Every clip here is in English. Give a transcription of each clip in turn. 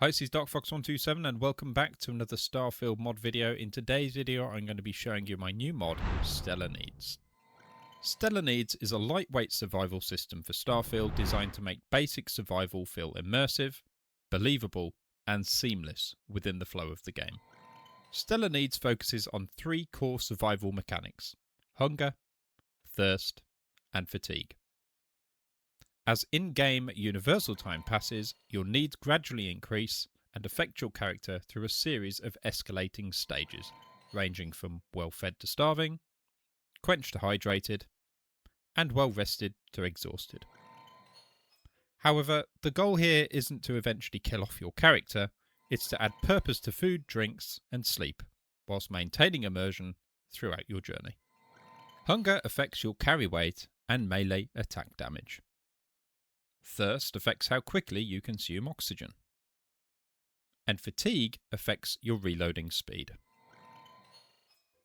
Hi, this is DarkFox127 and welcome back to another Starfield mod video. In today's video I'm going to be showing you my new mod, Stellar Needs. Stellar Needs is a lightweight survival system for Starfield designed to make basic survival feel immersive, believable and seamless within the flow of the game. Stellar Needs focuses on three core survival mechanics: hunger, thirst and fatigue. As in-game universal time passes, your needs gradually increase and affect your character through a series of escalating stages, ranging from well-fed to starving, quenched to hydrated, and well-rested to exhausted. However, the goal here isn't to eventually kill off your character, it's to add purpose to food, drinks, and sleep, whilst maintaining immersion throughout your journey. Hunger affects your carry weight and melee attack damage. Thirst affects how quickly you consume oxygen. And fatigue affects your reloading speed.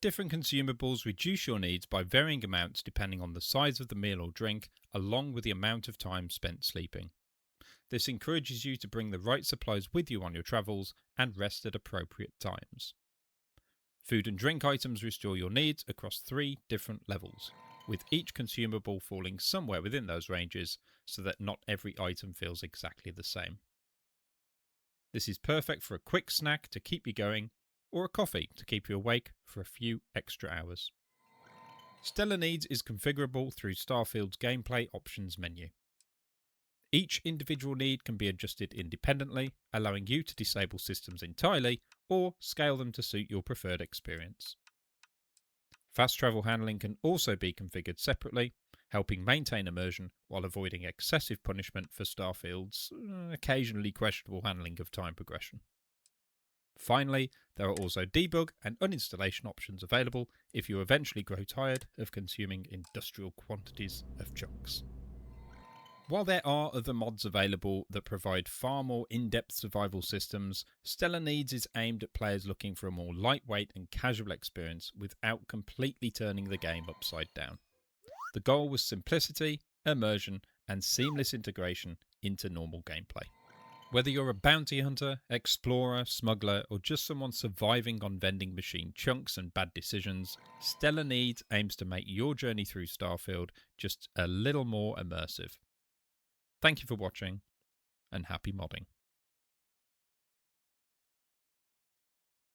Different consumables reduce your needs by varying amounts depending on the size of the meal or drink, along with the amount of time spent sleeping. This encourages you to bring the right supplies with you on your travels and rest at appropriate times. Food and drink items restore your needs across 3 different levels, with each consumable falling somewhere within those ranges so that not every item feels exactly the same. This is perfect for a quick snack to keep you going, or a coffee to keep you awake for a few extra hours. Stellar Needs is configurable through Starfield's gameplay options menu. Each individual need can be adjusted independently, allowing you to disable systems entirely or scale them to suit your preferred experience. Fast travel handling can also be configured separately, helping maintain immersion while avoiding excessive punishment for Starfield's occasionally questionable handling of time progression. Finally, there are also debug and uninstallation options available if you eventually grow tired of consuming industrial quantities of chunks. While there are other mods available that provide far more in-depth survival systems, Stellar Needs is aimed at players looking for a more lightweight and casual experience without completely turning the game upside down. The goal was simplicity, immersion, and seamless integration into normal gameplay. Whether you're a bounty hunter, explorer, smuggler, or just someone surviving on vending machine chunks and bad decisions, Stellar Needs aims to make your journey through Starfield just a little more immersive. Thank you for watching, and happy modding.